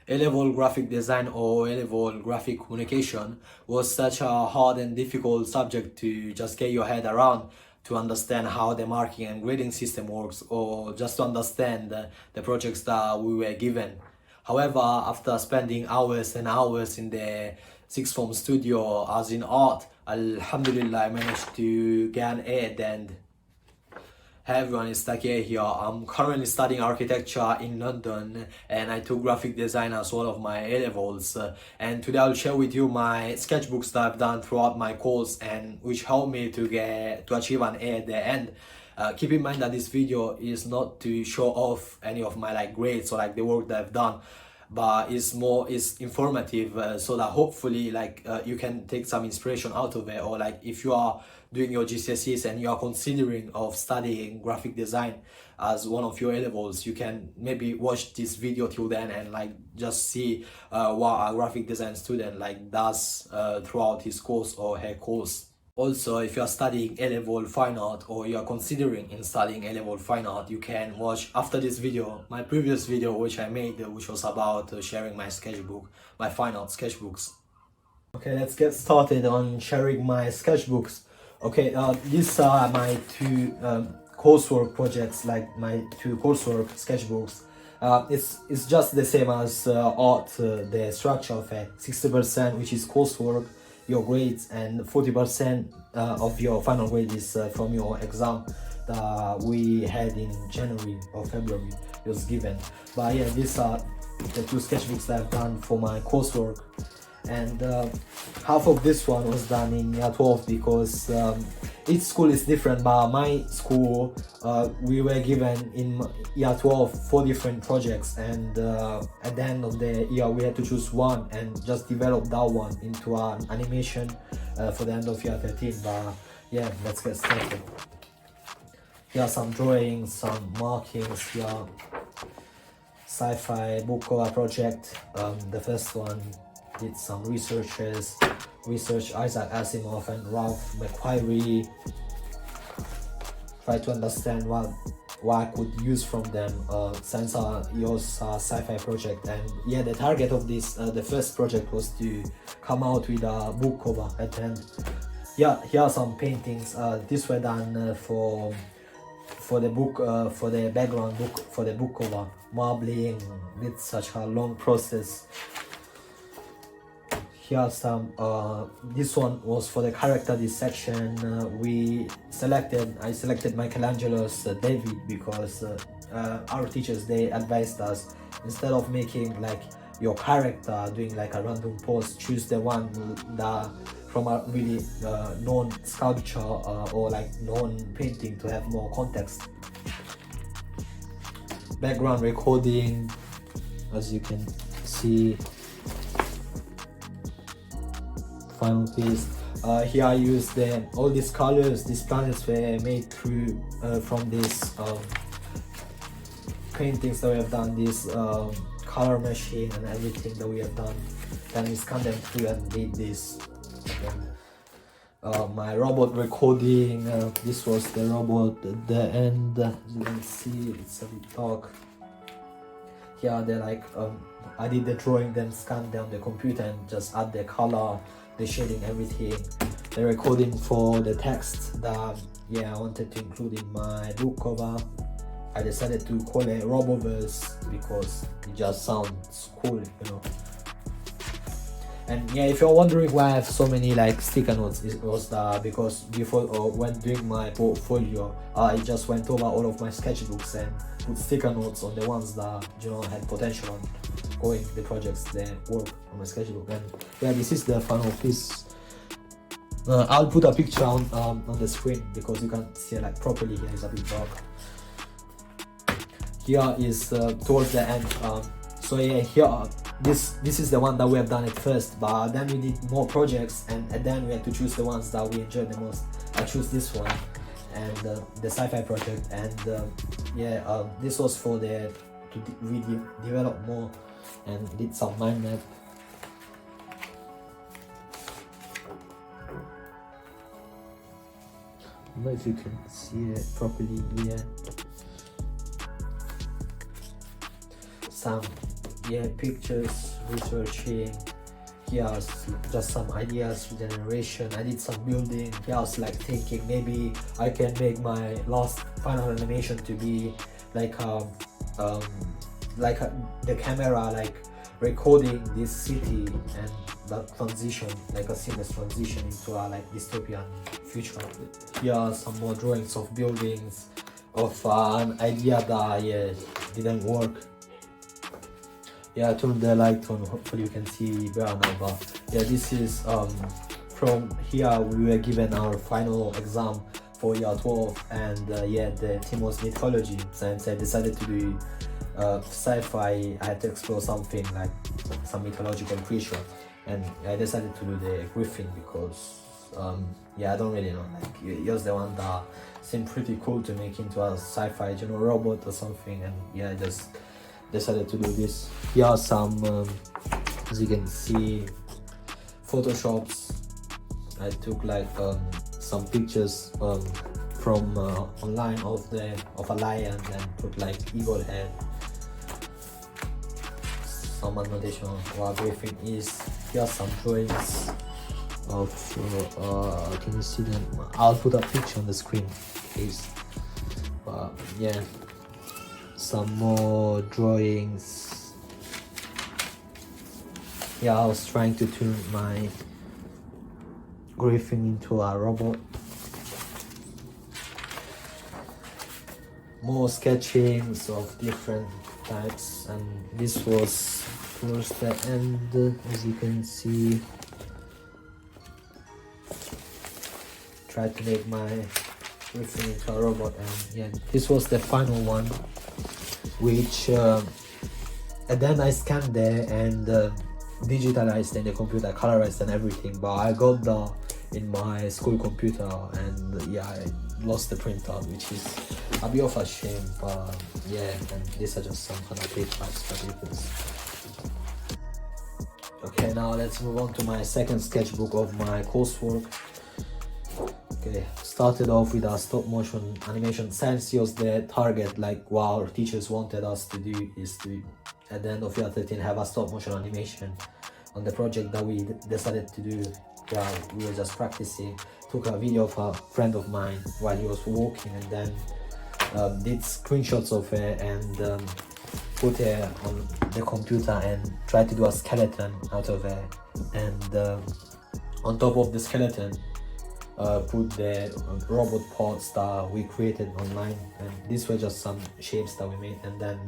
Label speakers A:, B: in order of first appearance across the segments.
A: A-level graphic design or A-level graphic communication was such a hard and difficult subject to just get your head around, to understand how the marking and grading system works, or just to understand the projects that we were given. However, after spending hours and hours in the sixth form studio as in art, Alhamdulillah I managed to get an A at the end. Hey everyone, it's Taki here. I'm currently studying architecture in London and I took graphic design as one of my A-levels. And today I'll share with you my sketchbooks that I've done throughout my course and which helped me to achieve an A at the end. Keep in mind that this video is not to show off any of my grades or the work that I've done, but is informative, so that hopefully you can take some inspiration out of it, or if you are doing your GCSEs and you are considering of studying graphic design as one of your A-levels, you can maybe watch this video till then and just see what a graphic design student does throughout his course or her course. Also, if you are studying A-level fine art or you are considering in studying A-level fine art, you can watch after this video my previous video which I made, which was about sharing my sketchbook, my fine art sketchbooks. Okay, let's get started on sharing my sketchbooks. Okay, these are my two coursework projects, my two coursework sketchbooks. It's just the same as art, the structure of it. 60% which is coursework, your grades, and 40% of your final grade is from your exam that we had in January or February. It was given. But yeah, these are the two sketchbooks that I've done for my coursework. And half of this one was done in year 12 because each school is different, but my school we were given in year 12 4 different projects, and at the end of the year we had to choose one and just develop that one into an animation for the end of year 13. But yeah, let's get started. Here are some drawings, some markings. Here, sci-fi book cover project. The first one did some research Isaac Asimov and Ralph McQuarrie. Try to understand what I could use from them since yours sci-fi project. And yeah, the target of this the first project was to come out with a book cover at the end. Yeah, here are some paintings. These were done for the book, for the background book, for the book cover. Marbling with such a long process. Here are some, this one was for the character dissection. I selected Michelangelo's David because our teachers, they advised us, instead of making your character doing a random pose, choose the one that from a really known sculpture or known painting to have more context. Background recording, as you can see. Final piece. Here I used all these colors. These planets were made through from these paintings that we have done, this color machine and everything that we have done. Then we scanned them through and made this. My robot recording. This was the robot at the end. As you can see, it's a bit dark. Here they're I did the drawing, then scanned them on the computer and just add the color, the shading, everything. The recording for the text that I wanted to include in my book cover. I decided to call it Roboverse because it just sounds cool, you know. And yeah, if you're wondering why I have so many sticker notes, it was because before when doing my portfolio, I just went over all of my sketchbooks and put sticker notes on the ones that had potential on going the projects, the work on my sketchbook. And yeah, this is the final piece. I'll put a picture on the screen because you can't see it properly. Here is a bit dark. Here is towards the end. So yeah, here this is the one that we have done at first, but then we did more projects and then we had to choose the ones that we enjoyed the most. I chose this one and the sci-fi project, and this was for we develop more and did some mind map. I don't know if you can see it properly here. Some yeah, pictures, researching. Here's just some ideas for generation. I did some building. Here's like thinking maybe I can make my last final animation to be like the camera like recording this city and that transition, like a seamless transition into a like dystopian future. Here are some more drawings of buildings, of an idea that didn't work. Yeah, I turned the light on, hopefully you can see better now, but yeah, this is from here we were given our final exam for year 12, and yeah, the theme was mythology. Since I decided to do sci-fi, I had to explore something like some mythological creature, and I decided to do the griffin because yeah, I don't really know, like it was the one that seemed pretty cool to make into a sci-fi robot or something, and yeah, I just decided to do this. Here are some as you can see, photoshops. I took like some pictures from online of a lion and put like eagle head. Some annotation of what griffin is. Here are some drawings of can you see them? I'll put a picture on the screen, please. Yeah, some more drawings. Yeah, I was trying to turn my griffin into a robot. More sketchings of different types, and this was towards the end, as you can see. Tried to make my griffin into a robot, and yeah, this was the final one, which and then I scanned there and digitalized in the computer, colorized and everything, but I got that in my school computer, and yeah, I lost the printout, which is a bit of a shame, but yeah, and these are just some kind of papers for papers. Okay, now let's move on to my second sketchbook of my coursework. Okay, started off with a stop motion animation. Since was the target, like what our teachers wanted us to do is to, at the end of year 13, have a stop motion animation on the project that we decided to do. Yeah, we were just practicing. Took a video of a friend of mine while he was walking, and then did screenshots of it and put it on the computer and tried to do a skeleton out of it, and on top of the skeleton put the robot parts that we created online, and these were just some shapes that we made, and then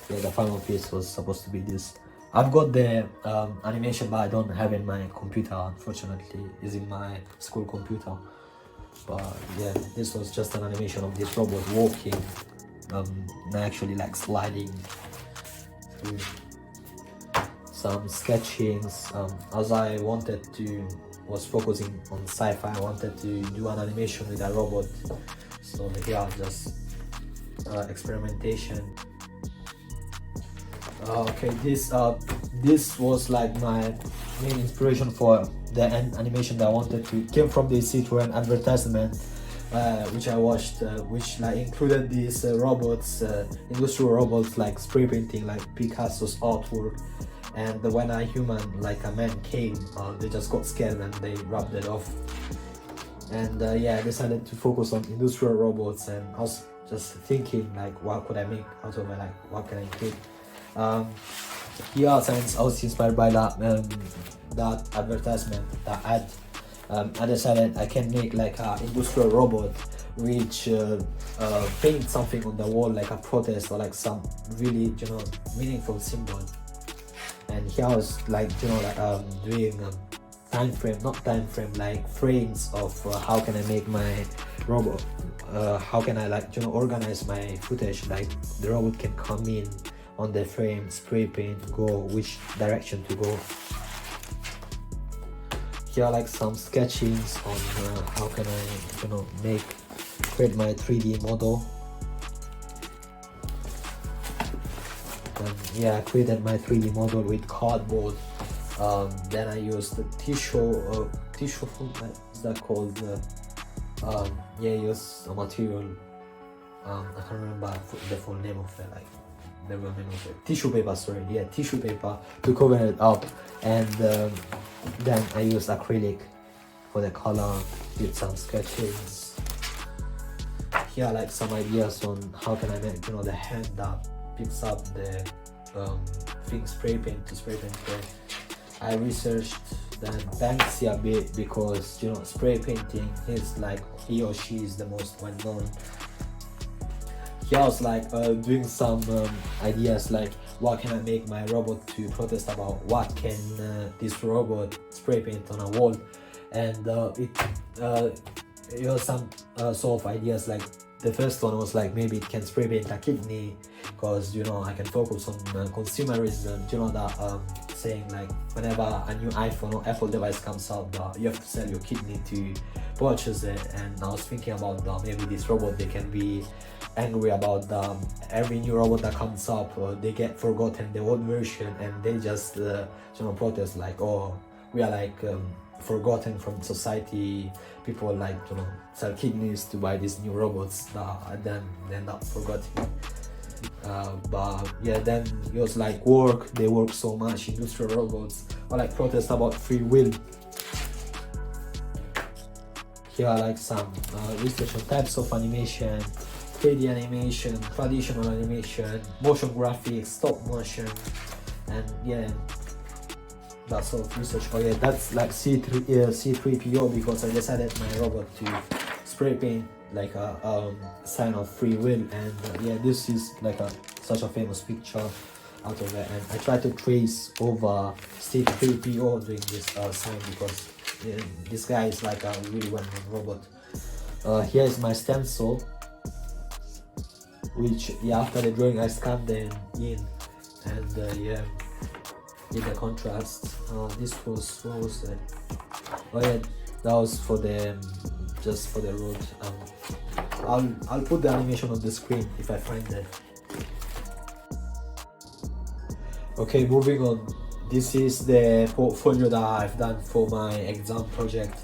A: yeah, the final piece was supposed to be this. I've got the animation, but I don't have it in my computer, unfortunately. It's in my school computer. But yeah, this was just an animation of this robot walking, actually like sliding through. Some sketchings, as I was focusing on sci-fi, I wanted to do an animation with a robot. So here, just experimentation. Okay, this was like my main inspiration for the animation that I wanted to. Came from the Citroen advertisement, which I watched, which like included these robots, industrial robots, like spray painting, like Picasso's artwork. And when a human, like a man, came, they just got scared and they rubbed it off. And yeah, I decided to focus on industrial robots, and I was just thinking like, what could I make out of it? Like, what can I create? Yeah, since I was inspired by that advertisement, that ad, I decided I can make like an industrial robot which paints something on the wall, like a protest or like some really meaningful symbol. And here I was like doing like frames of how can I make my robot, how can I like organize my footage, like the robot can come in on the frame, spray paint, go which direction to go. Here are like some sketchings on how can I create my 3D model. And yeah, I created my 3D model with cardboard. Then I used the tissue film, is that called? Yeah, use a material. I can't remember the full name of it. Like tissue paper, sorry, yeah, tissue paper to cover it up, and then I used acrylic for the color, did some sketches. Here are like some ideas on how can I make, you know, the hand that picks up the thing, spray paint to spray paint there. I researched then Banksy a bit because, you know, spray painting is like, he or she is the most well known. Here I was like doing some ideas like what can I make my robot to protest about, what can this robot spray paint on a wall, and it was some sort of ideas. Like the first one was like maybe it can spray paint a kidney, because, you know, I can focus on consumerism, you know, that saying like whenever a new iPhone or Apple device comes out, you have to sell your kidney to purchase it. And I was thinking about maybe this robot, they can be angry about every new robot that comes up, they get forgotten the old version, and they just you know, protest like, oh, we are like forgotten from society. People like, you know, sell kidneys to buy these new robots that then end up forgotten. But yeah, then it was like they work so much, industrial robots, or like protest about free will. Here are like some research on types of animation, 3D animation, traditional animation, motion graphics, stop motion, and yeah, that sort of research. Oh yeah, that's like C3PO, because I decided my robot to spray paint like a sign of free will, and yeah, this is like such a famous picture out of it, and I try to trace over C3PO doing this sign, because this guy is like a really well-known robot. Here is my stencil, which after the drawing I scanned them in, and yeah, did the contrast. This was, what was it? Oh yeah, that was for the just for the road. I'll put the animation on the screen if I find it. Okay, moving on. This is the portfolio that I've done for my exam project.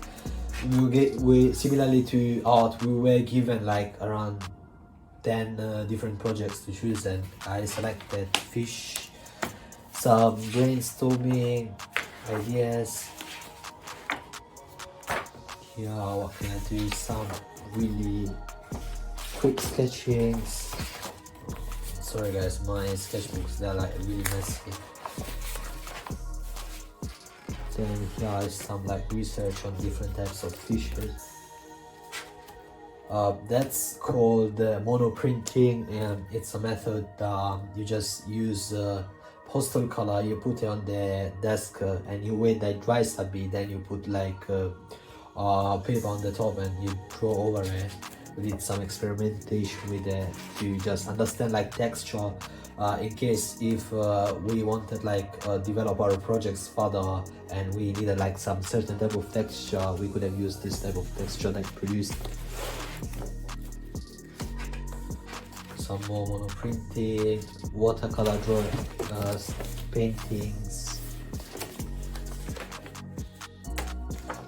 A: We similarly to art, we were given like around 10 different projects to choose, and I selected fish, some brainstorming ideas. Here, what can I do? Some really quick sketchings. Sorry guys, my sketchbooks, they're like really messy. Then here is some like research on different types of fishes. That's called monoprinting, and it's a method that you just use pastel color, you put it on the desk and you wait that it dries a bit, then you put like paper on the top and you draw over it. We did some experimentation with it to just understand like texture, in case if we wanted like develop our projects further and we needed like some certain type of texture, we could have used this type of texture that produced. Some more monoprinting, watercolor drawing, paintings,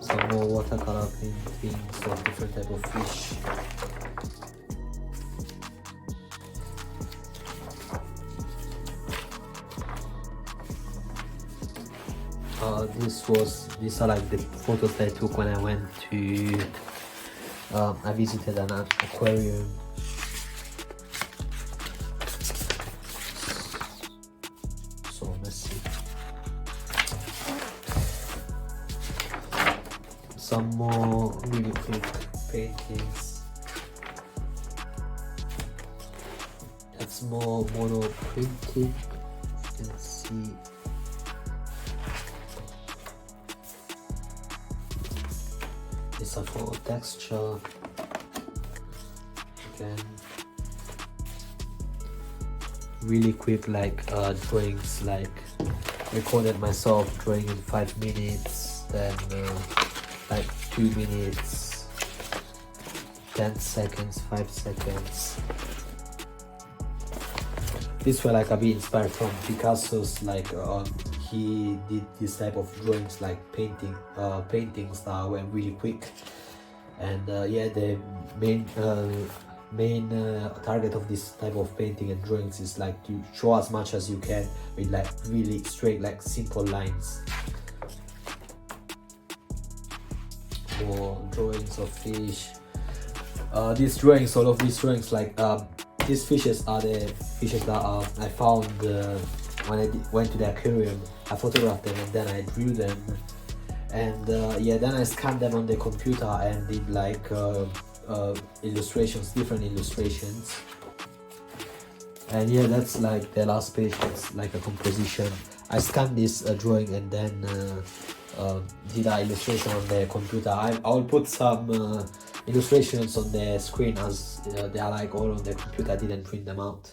A: some more watercolor paintings of different type of fish. These are like the photos that I took when I went to I visited an aquarium. So messy. Some more really quick paintings. That's more mono printing. You can see. It's a full texture. Again, really quick like drawings, like recorded myself drawing in 5 minutes, then like 2 minutes, 10 seconds, 5 seconds. This were like a bit inspired from Picasso's, like he did this type of drawings, like paintings that were really quick. And yeah, the main main target of this type of painting and drawings is like to show as much as you can with like really straight, like simple lines. Or drawings of fish. These drawings, all of these drawings, like these fishes are the fishes that I found when I went to the aquarium. I photographed them and then I drew them, and yeah, then I scanned them on the computer and did like illustrations, different illustrations. And yeah, that's like the last page. It's like a composition. I scanned this drawing and then did an illustration on the computer. I'll put some illustrations on the screen as they are like all on the computer. I didn't print them out.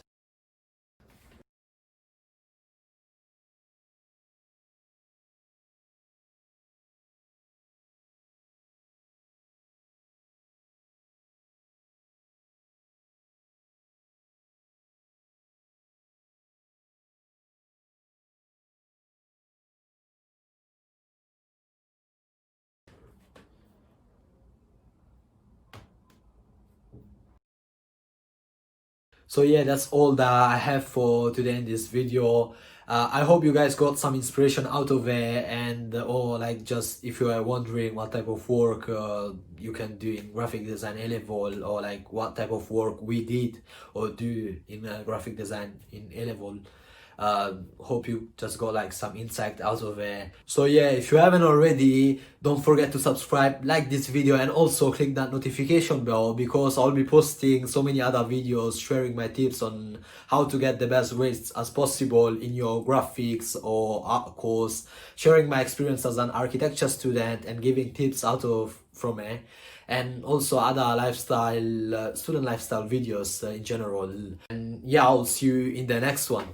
A: So yeah, that's all that I have for today in this video. I hope you guys got some inspiration out of it, and or like just if you are wondering what type of work you can do in graphic design A-level, or like what type of work we did or do in graphic design in A-level. Hope you just got like some insight out of it. So yeah, if you haven't already, don't forget to subscribe, like this video, and also click that notification bell, because I'll be posting so many other videos sharing my tips on how to get the best grades as possible in your graphics or art course, sharing my experience as an architecture student and giving tips out of from it, and also other lifestyle student lifestyle videos in general. And yeah, I'll see you in the next one.